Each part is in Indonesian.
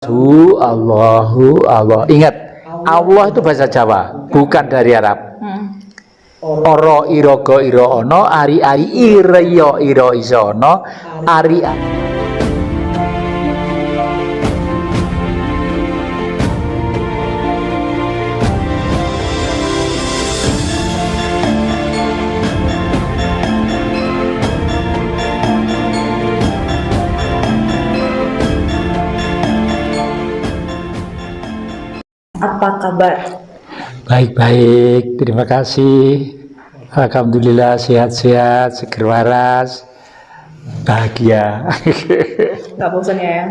Allahu Allah. Ingat, Allah itu bahasa Jawa, bukan dari Arab. Oro iro go iro ono, ari ari iro iro iso ono, ari Apa kabar? Baik-baik, terima kasih. Alhamdulillah sehat-sehat, seger waras, bahagia. Gak bosan ya?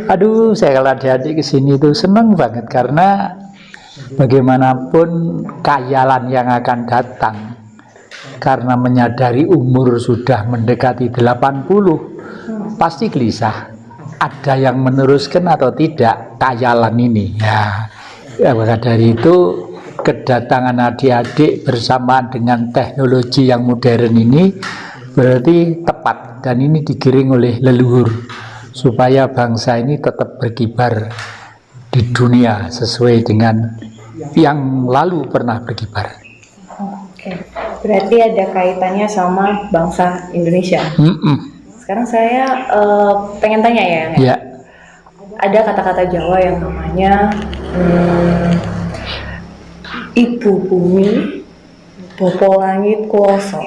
Aduh, saya kalau adik-adik kesini tuh seneng banget karena bagaimanapun khayalan yang akan datang karena menyadari umur sudah mendekati 80, pasti gelisah. Ada yang meneruskan atau tidak khayalan ini ya, maka dari itu kedatangan adik-adik bersamaan dengan teknologi yang modern ini berarti tepat, dan ini digiring oleh leluhur supaya bangsa ini tetap berkibar di dunia sesuai dengan yang lalu pernah berkibar. Oke, berarti ada kaitannya sama bangsa Indonesia. Sekarang saya pengen tanya ya. Ada kata-kata Jawa yang namanya Ibu Bumi, Bopo Langit Kuoso.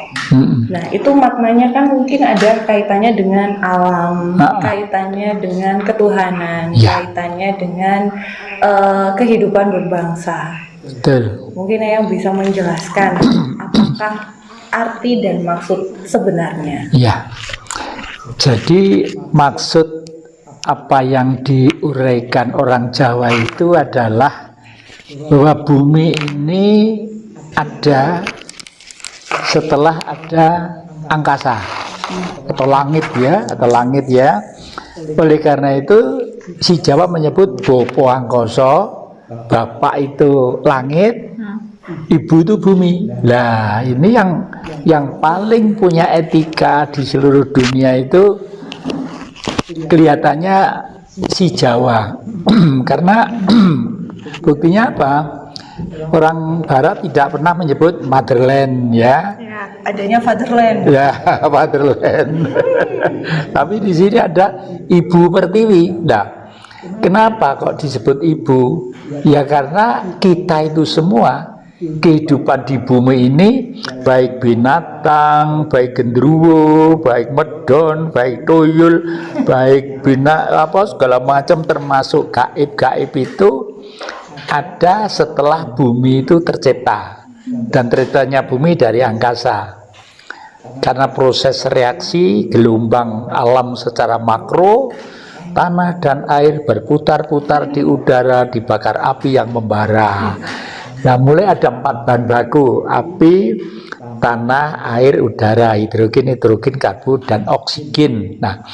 Nah, itu maknanya kan mungkin ada kaitannya dengan alam, kaitannya dengan ketuhanan, kaitannya dengan kehidupan berbangsa. Betul. Mungkin yang bisa menjelaskan apakah arti dan maksud sebenarnya. Ya. Jadi maksud apa yang diuraikan orang Jawa itu adalah bahwa bumi ini ada setelah ada angkasa atau langit ya, oleh karena itu si Jawa menyebut Bopo Angkoso, bapak itu langit, ibu itu bumi. Nah, ini yang paling punya etika di seluruh dunia itu kelihatannya si Jawa. Karena buktinya apa? Orang Barat tidak pernah menyebut motherland ya. Adanya fatherland. Ya, fatherland. Tapi di sini ada ibu pertiwi. Nah, kenapa kok disebut ibu? Ya karena kita itu semua kehidupan di bumi ini, baik binatang, baik gendruwo, baik medon, baik tuyul, baik segala macam termasuk gaib itu ada setelah bumi itu tercipta, dan terciptanya bumi dari angkasa karena proses reaksi gelombang alam secara makro. Tanah dan air berputar-putar di udara, dibakar api yang membara. Nah, mulai ada 4 bahan baku: api, tanah, air, udara, hidrogen, karbon, dan oksigen. Nah,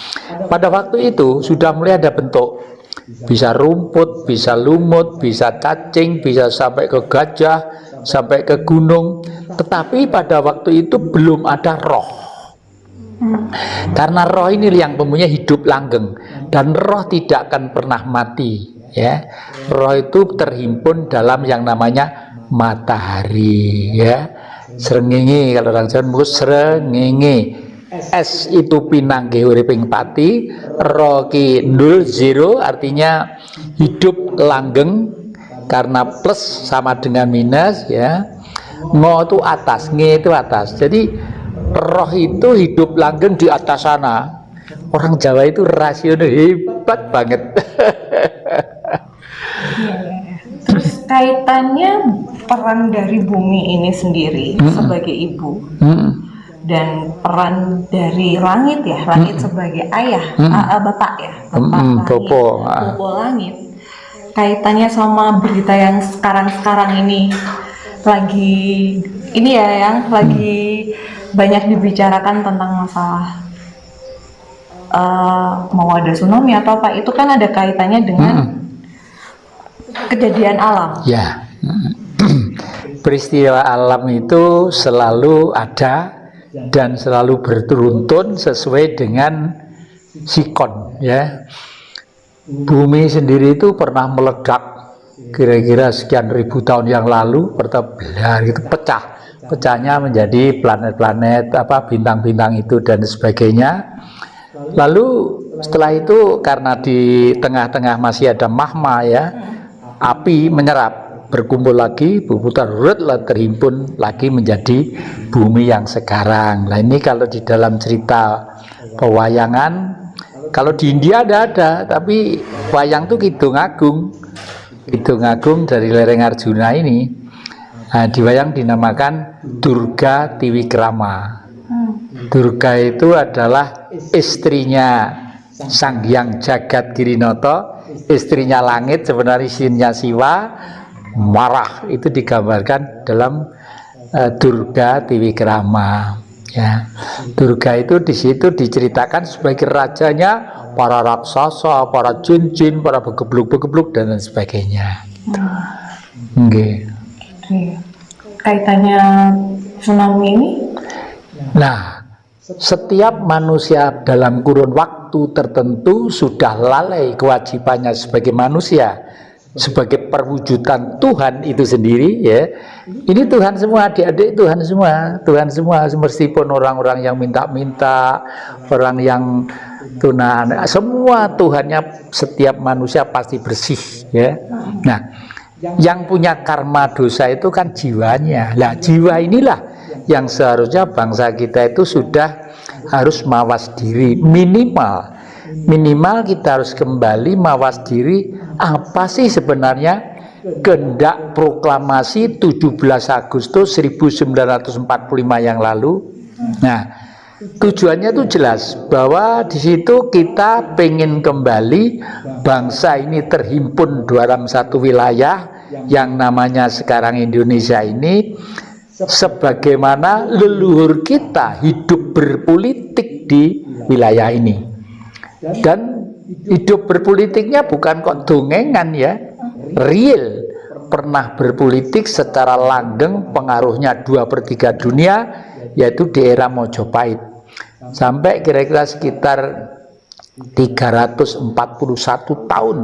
pada waktu itu sudah mulai ada bentuk, bisa rumput, bisa lumut, bisa cacing, bisa sampai ke gajah, sampai ke gunung. Tetapi pada waktu itu belum ada roh. Karena roh ini yang mempunyai hidup langgeng, dan roh tidak akan pernah mati ya. Roh itu terhimpun dalam yang namanya matahari ya. Srengenge, kalau orang Jawa menyebut srengenge. S itu pinangge uriping pati, roh ki nul zero artinya hidup langgeng, karena plus sama dengan minus ya. Ngo itu atas, nge itu atas. Jadi roh itu hidup langgeng di atas sana. Orang Jawa itu rasional hebat banget. Terus kaitannya peran dari bumi ini sendiri sebagai ibu dan peran dari langit ya, langit sebagai ayah, bapak ya, Bopo langit. Kaitannya sama berita yang sekarang ini lagi ini ya, yang lagi banyak dibicarakan tentang masalah mau ada tsunami atau apa, itu kan ada kaitannya dengan kejadian alam. Ya, peristiwa alam itu selalu ada dan selalu berturuntun sesuai dengan sikon ya. bumi sendiri itu pernah meledak kira-kira sekian ribu tahun yang lalu, bertebelar itu pecahnya menjadi planet-planet, bintang-bintang itu dan sebagainya. Lalu setelah itu karena di tengah-tengah masih ada magma ya, api menyerap, berkumpul lagi, berputar terhimpun lagi menjadi bumi yang sekarang. Nah ini kalau di dalam cerita pewayangan, kalau di India ada, tapi wayang itu Kidung Agung dari lereng Arjuna ini, nah, di wayang dinamakan Durga Tiwikrama. Durga itu adalah istrinya Sang Hyang Jagat Girinoto, istrinya langit, sebenarnya istrinya Siwa, marah. Itu digambarkan dalam Durga Tiwikrama. Ya, Durga itu di situ diceritakan sebagai rajanya para raksasa, para jin-jin, para begebluk-begebluk dan lain sebagainya. Okay. Kaitannya tsunami ini? Nah, setiap manusia dalam kurun waktu tertentu sudah lalai kewajibannya sebagai manusia, sebagai perwujudan Tuhan itu sendiri ya. Ini Tuhan semua, adik-adik Tuhan semua, meskipun orang-orang yang minta-minta, orang yang tunaan, semua Tuhannya setiap manusia pasti bersih ya. Nah, yang punya karma dosa itu kan jiwanya. Lah jiwa inilah yang seharusnya bangsa kita itu sudah harus mawas diri, minimal kita harus kembali mawas diri. Apa sih sebenarnya kehendak proklamasi 17 Agustus 1945 yang lalu? Nah, tujuannya itu jelas bahwa di situ kita pengen kembali bangsa ini terhimpun dalam satu wilayah yang namanya sekarang Indonesia ini, sebagaimana leluhur kita hidup berpolitik di wilayah ini. Dan hidup berpolitiknya bukan kok dongengan ya, real, pernah berpolitik secara langgeng, pengaruhnya 2/3 dunia, yaitu di era Mojopahit sampai kira-kira sekitar 341 tahun,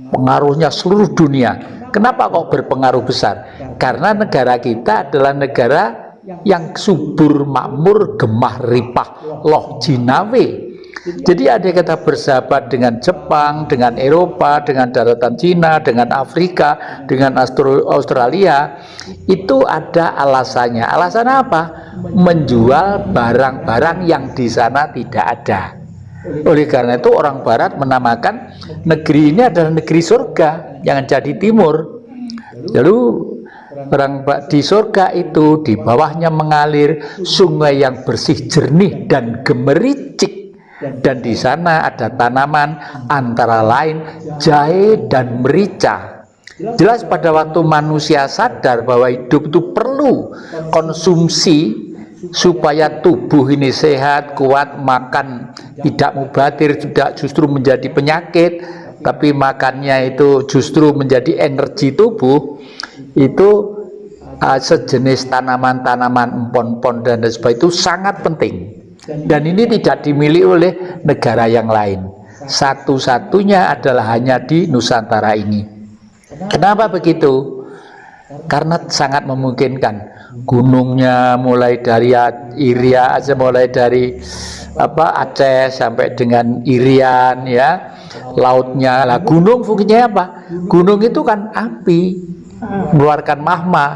pengaruhnya seluruh dunia. Kenapa kok berpengaruh besar? Karena negara kita adalah negara yang subur, makmur, gemah ripah, loh jinawe. Jadi ada kata bersahabat dengan Jepang, dengan Eropa, dengan daratan Cina, dengan Afrika, dengan Australia. Itu ada alasannya. Alasan apa? Menjual barang-barang yang di sana tidak ada. Oleh karena itu orang Barat menamakan negeri ini adalah negeri surga, jangan jadi timur. Lalu orang di surga itu di bawahnya mengalir sungai yang bersih, jernih dan gemericik, dan di sana ada tanaman antara lain jahe dan merica. Jelas pada waktu manusia sadar bahwa hidup itu perlu konsumsi supaya tubuh ini sehat, kuat, makan tidak mubatir, tidak justru menjadi penyakit, tapi makannya itu justru menjadi energi tubuh. Itu sejenis tanaman-tanaman empon-empon dan sebagainya itu sangat penting, dan ini tidak dimiliki oleh negara yang lain. Satu-satunya adalah hanya di Nusantara ini. Kenapa begitu? Karena sangat memungkinkan. Gunungnya mulai dari Iria, mulai dari Aceh sampai dengan Irian ya, lautnya lah. Gunung fungsinya apa? Gunung itu kan api, mengeluarkan magma.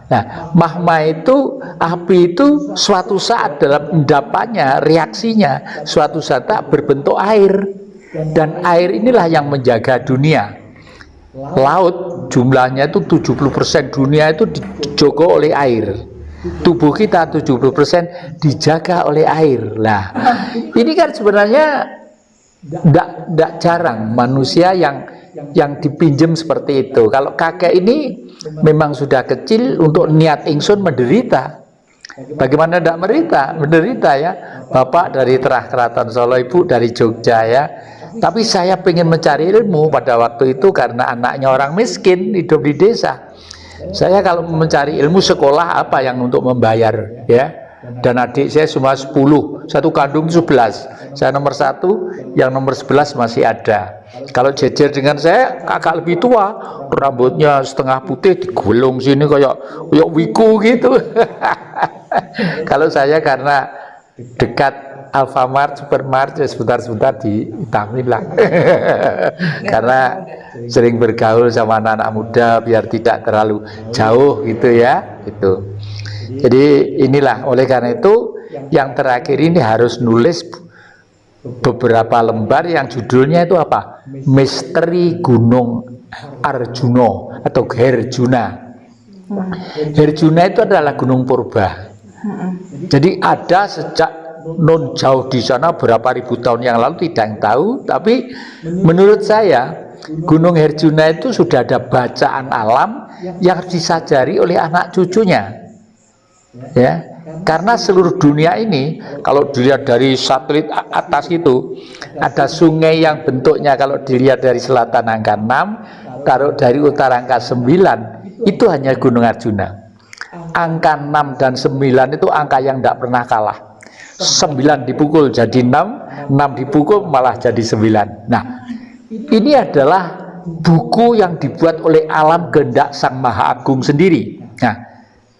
Nah, magma itu, api itu suatu saat dalam endapannya, reaksinya suatu saat berbentuk air, dan air inilah yang menjaga dunia. Laut jumlahnya itu 70% dunia itu dijogo oleh air. Tubuh kita 70% dijaga oleh air. Lah, ini kan sebenarnya tidak jarang manusia yang dipinjam seperti itu. Kalau kakek ini memang sudah kecil untuk niat ingsun menderita. Bagaimana tidak menderita ya. Bapak dari Terah Keraton Solo, ibu dari Jogja ya. Tapi saya pengen mencari ilmu pada waktu itu karena anaknya orang miskin hidup di desa. Saya kalau mencari ilmu sekolah apa yang untuk membayar ya. Dan adik saya cuma 10, satu kandung 11. Saya nomor 1, yang nomor 11 masih ada. Kalau jejer dengan saya kakak lebih tua, rambutnya setengah putih digulung sini kayak wiku gitu. Kalau saya karena dekat Alfamart, Supermart, ya sebentar-sebentar dihitamin lah. Karena sering bergaul sama anak-anak muda biar tidak terlalu jauh gitu ya, gitu. Jadi inilah, oleh karena itu yang terakhir ini harus nulis beberapa lembar yang judulnya itu apa? Misteri Gunung Arjuna atau Herjuna. Herjuna itu adalah gunung purba. Jadi ada sejak non jauh di sana berapa ribu tahun yang lalu, tidak yang tahu, tapi menurut saya Gunung Herjuna itu sudah ada bacaan alam yang disajari oleh anak cucunya, ya, karena seluruh dunia ini kalau dilihat dari satelit atas itu ada sungai yang bentuknya kalau dilihat dari selatan angka 6, kalau dari utara angka 9, itu hanya Gunung Arjuna. Angka 6 dan 9 itu angka yang tidak pernah kalah. 9 dipukul jadi 6, 6 dipukul malah jadi 9. Nah, ini adalah buku yang dibuat oleh alam kehendak Sang Maha Agung sendiri. Nah,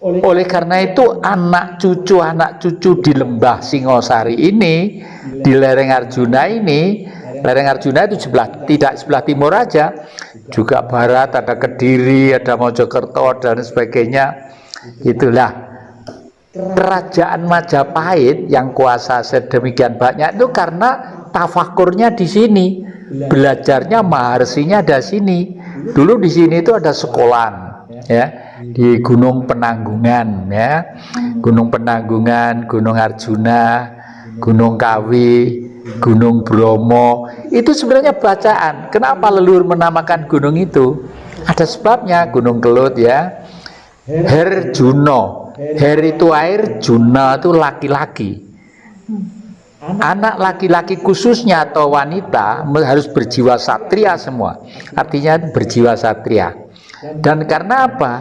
oleh karena itu anak cucu di lembah Singosari ini, di lereng Arjuna ini, lereng Arjuna itu tidak sebelah timur aja, juga barat, ada Kediri, ada Mojokerto dan sebagainya. Itulah Kerajaan Majapahit yang kuasa sedemikian banyak itu karena tafakurnya di sini, belajarnya maharsinya ada sini. Dulu di sini itu ada sekolahan, ya, di Gunung Penanggungan, ya, Gunung Penanggungan, Gunung Arjuna, Gunung Kawi, Gunung Bromo. Itu sebenarnya bacaan. Kenapa leluhur menamakan gunung itu? Ada sebabnya. Gunung Kelut, ya. Herjuno. Her itu air, Juna itu laki-laki. Anak laki-laki khususnya atau wanita harus berjiwa satria semua. Artinya berjiwa satria. Dan karena apa?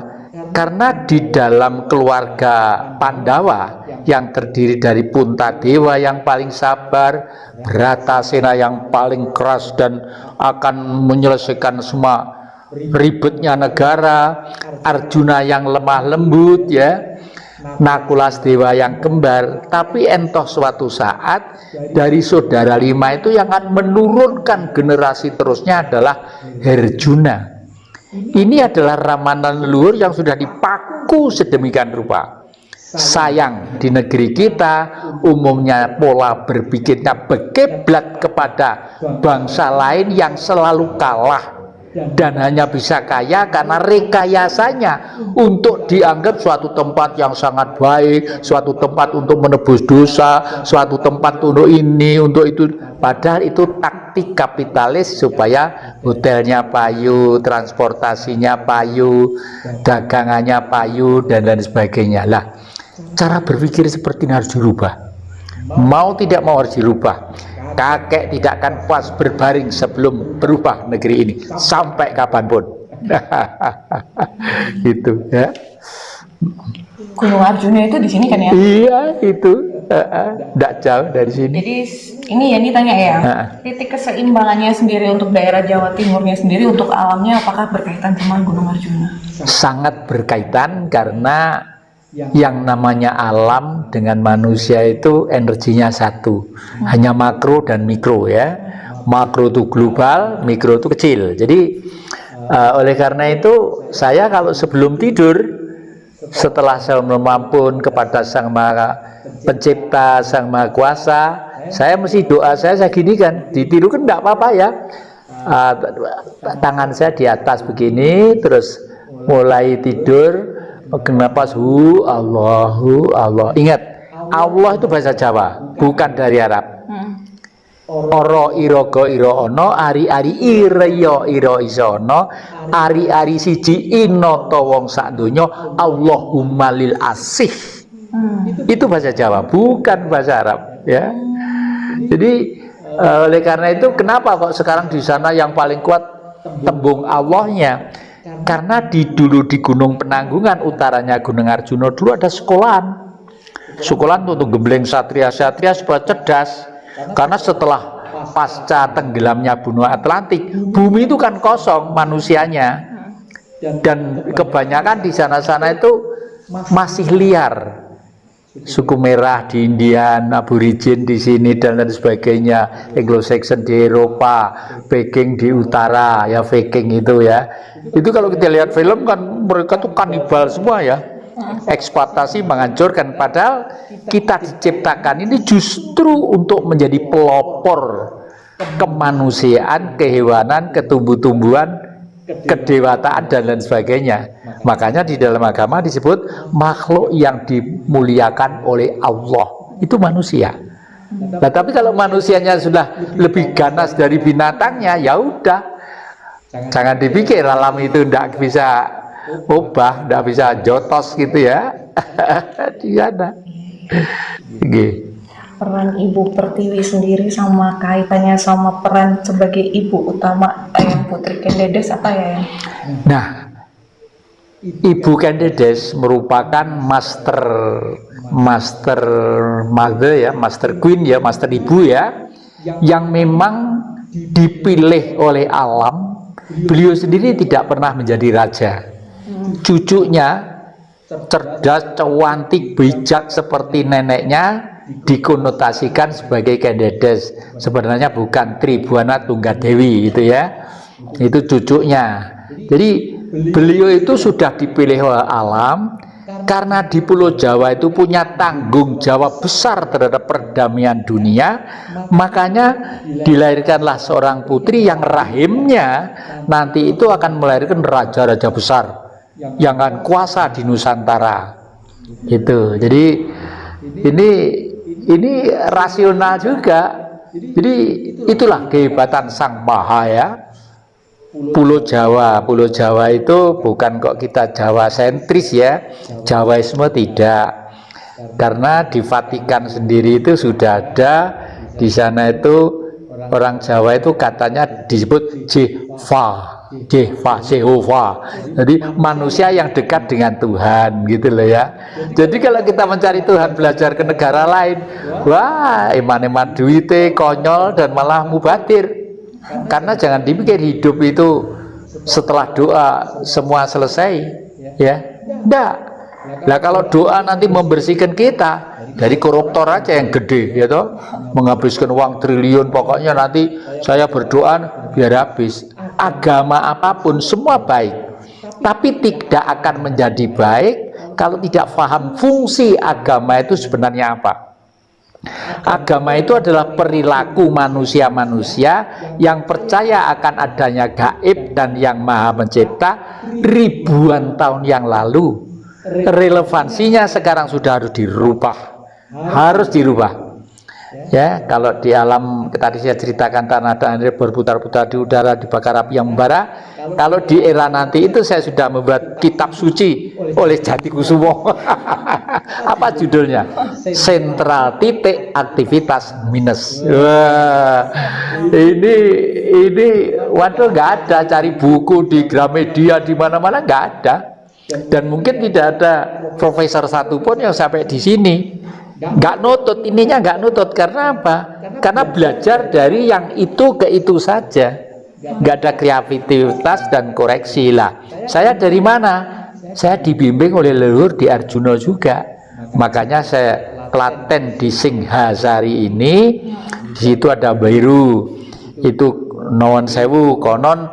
Karena di dalam keluarga Pandawa yang terdiri dari Puntadewa yang paling sabar, Bratasena yang paling keras dan akan menyelesaikan semua ribetnya negara, Arjuna yang lemah lembut, ya, Nakulas Dewa yang kembar. Tapi entoh suatu saat dari saudara 5 itu yang akan menurunkan generasi terusnya adalah Herjuna. Ini adalah ramalan leluhur yang sudah dipaku sedemikian rupa. Sayang di negeri kita umumnya pola berpikirnya berkiblat kepada bangsa lain yang selalu kalah dan hanya bisa kaya karena rekayasanya untuk dianggap suatu tempat yang sangat baik, suatu tempat untuk menebus dosa, suatu tempat untuk ini, untuk itu. Padahal itu taktik kapitalis supaya hotelnya payu, transportasinya payu, dagangannya payu, dan lain sebagainya. Lah, cara berpikir seperti ini harus dirubah. Mau tidak mau harus dirubah. Kakek tidak akan puas berbaring sebelum berubah negeri ini sampai kapanpun. Gitu, ya. Gunung Arjuna itu di sini kan ya? Iya, itu tidak jauh dari sini. Jadi ini yang ditanya ya, titik keseimbangannya sendiri untuk daerah Jawa Timurnya sendiri untuk alamnya apakah berkaitan sama Gunung Arjuna? Sangat berkaitan karena yang namanya alam dengan manusia itu energinya satu, hanya makro dan mikro, ya. Makro itu global, mikro itu kecil. Jadi oleh karena itu saya kalau sebelum tidur, setelah saya memampun kepada Sang Maha Pencipta, Sang Maha Kuasa, saya mesti doa saya gini kan, ditiru kan enggak apa-apa ya. Tangan saya di atas begini, terus mulai tidur. Kenapa Allahu Allah. Ingat, Allah itu bahasa Jawa, bukan dari Arab. Oro irogo iro ono, ari ari ireyo iro isono, ari ari siji inoto wong sak donya, Allahumma lil asih. Itu bahasa Jawa, bukan bahasa Arab, ya. Jadi oleh karena itu kenapa kok sekarang di sana yang paling kuat tembung Allahnya? Karena dulu di Gunung Penanggungan, utaranya Gunung Arjuna, dulu ada sekolahan. Sekolahan untuk gembleng satria-satria supaya cerdas. Karena setelah pasca tenggelamnya benua Atlantik, bumi itu kan kosong manusianya, dan kebanyakan di sana-sana itu masih liar. Suku merah di India, Aborigin di sini dan lain sebagainya, Anglo-Saxon di Eropa, Viking di utara, ya Viking itu ya. Itu kalau kita lihat film kan mereka tuh kanibal semua ya. Eksploitasi, menghancurkan, padahal kita diciptakan ini justru untuk menjadi pelopor kemanusiaan, kehewanan, ketumbuh-tumbuhan, kedewataan dan lain sebagainya. Makanya di dalam agama disebut makhluk yang dimuliakan oleh Allah itu manusia. Nah, tapi kalau manusianya sudah lebih ganas dari binatangnya, ya udah, jangan dipikir alam itu tidak bisa ubah, tidak bisa jotos gitu ya. Di sana. Peran Ibu Pertiwi sendiri sama kaitannya sama peran sebagai ibu utama Eyang Putri Kendedes apa ya? Nah, Ibu Kendedes merupakan master mother ya, master queen ya, master ibu ya, yang memang dipilih oleh alam. Beliau sendiri tidak pernah menjadi raja. Cucunya cerdas, cantik, bijak seperti neneknya dikonotasikan sebagai Kendedes. Sebenarnya bukan Tribuana Tunggadewi itu ya. Itu cucunya. Jadi beliau itu sudah dipilih oleh alam karena di Pulau Jawa itu punya tanggung jawab besar terhadap perdamaian dunia. Makanya dilahirkanlah seorang putri yang rahimnya nanti itu akan melahirkan raja-raja besar yang akan kuasa di Nusantara. Itu. Jadi ini rasional juga. Jadi itulah kehebatan Sang Maha ya. Pulau Jawa itu bukan kok kita Jawa sentris ya, Jawaisme tidak, karena di Vatikan sendiri itu sudah ada. Di sana itu orang Jawa itu katanya disebut Jehovah, jadi manusia yang dekat dengan Tuhan gitu loh ya. Jadi kalau kita mencari Tuhan belajar ke negara lain, wah eman-eman duite konyol dan malah mubatir. Karena jangan dipikir hidup itu setelah doa semua selesai ya, enggak. Nah kalau doa nanti membersihkan kita dari koruptor aja yang gede ya toh, menghabiskan uang triliun, pokoknya nanti saya berdoa biar habis. Agama apapun semua baik, tapi tidak akan menjadi baik kalau tidak paham fungsi agama itu sebenarnya apa. Agama itu adalah perilaku manusia-manusia yang percaya akan adanya gaib dan yang maha mencipta ribuan tahun yang lalu. Relevansinya sekarang sudah harus dirubah. Ya, kalau di alam tadi saya ceritakan tanah dan air berputar-putar di udara, dibakar api yang membara. Kalau di era nanti itu saya sudah membuat kitab suci oleh Jatikusumo. Apa judulnya? Sentral titik aktivitas minus. Wah, ini waduh, nggak ada, cari buku di Gramedia di mana-mana nggak ada. Dan mungkin tidak ada profesor satupun yang sampai di sini. Nggak nutut, ininya nggak nutut. Karena apa? Karena belajar dari yang itu ke itu saja, nggak ada kreativitas dan koreksi lah. Saya dari mana? Saya dibimbing oleh leluhur di Arjuna juga. Makanya saya telaten di Singhasari ini. Di situ ada Bairu. Itu Nuwun Sewu, konon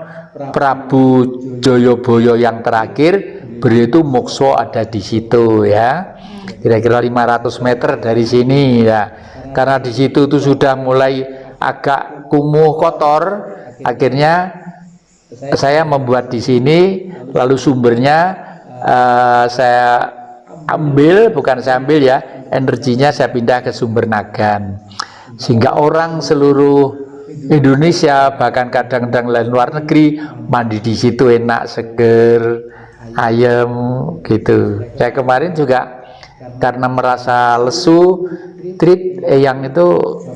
Prabu Joyoboyo yang terakhir, beliau itu mokso ada di situ ya. Kira-kira 500 meter dari sini ya. Karena di situ itu sudah mulai agak kumuh, kotor, akhirnya saya membuat di sini, lalu sumbernya saya ambil, bukan saya ambil ya, energinya saya pindah ke Sumber Nagan, sehingga orang seluruh Indonesia, bahkan kadang-kadang luar negeri, mandi di situ enak, seger, ayem gitu. Saya kemarin juga karena merasa lesu, Trit, yang itu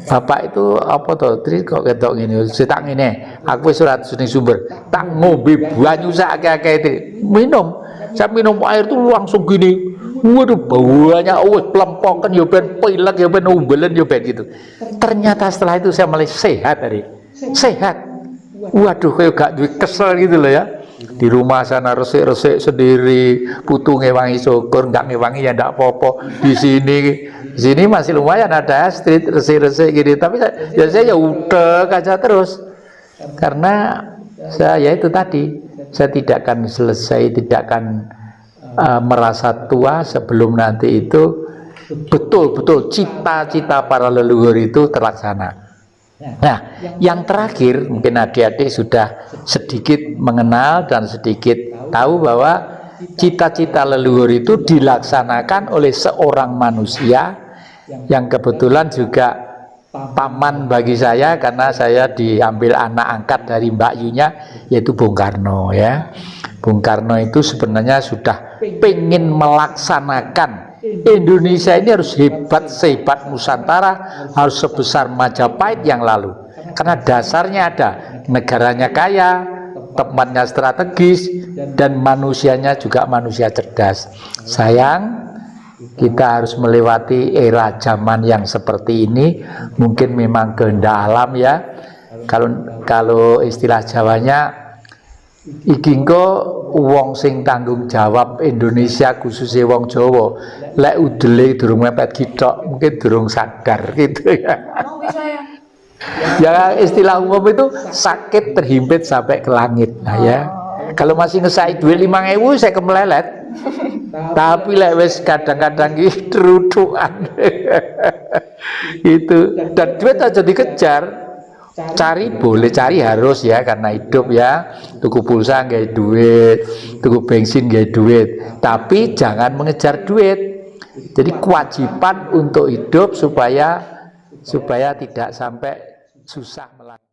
bapak itu apa tuh? Trit kok ketok gini, tak ngene, aku wis ora suni sumber, tak ngombe banyu sak akeh-akeh itu, minum, saya minum air tuh langsung gini, waduh baunya, wes pelempokan, ya ben pilek, ya ben umbelen, ya ben gitu. Ternyata setelah itu saya mulai sehat tadi, sehat. Waduh, kayak gak duit kesel gitu loh ya. Di rumah sana resik-resik sendiri, putu ngewangi syukur, nggak ngewangi ya nggak apa-apa. Di sini masih lumayan ada street resik-resik gitu, tapi saya ya udah kaca terus, karena saya itu tadi, saya tidak akan selesai, tidak akan merasa tua sebelum nanti itu betul-betul cita-cita para leluhur itu terlaksana. Nah, yang terakhir mungkin adik-adik sudah sedikit mengenal dan sedikit tahu bahwa cita-cita leluhur itu dilaksanakan oleh seorang manusia yang kebetulan juga paman bagi saya, karena saya diambil anak angkat dari Mbak Yunya, yaitu Bung Karno ya. Bung Karno itu sebenarnya sudah pengen melaksanakan Indonesia ini harus hebat sehebat Nusantara, harus sebesar Majapahit yang lalu, karena dasarnya ada, negaranya kaya, tempatnya strategis, dan manusianya juga manusia cerdas. Sayang, kita harus melewati era zaman yang seperti ini, mungkin memang kehendak alam ya. Kalau istilah Jawanya, iki engko wong sing tanggung jawab Indonesia, khususnya wong Jawa, lek udele durung mepet gitok, mungkin durung sadar gitu ya. Ya istilah umum itu sakit terhimpit sampai ke langit. Nah ya, kalau masih ngesai duit 5.000 saya kemelelet. Tapi lek wis kadang-kadang iki terutukan. Itu, dan duit aja dikejar. Cari boleh, cari harus ya, karena hidup ya, tuku pulsa nggak duit, tuku bensin nggak duit, tapi jangan mengejar duit. Jadi kewajiban untuk hidup supaya tidak sampai susah melaju.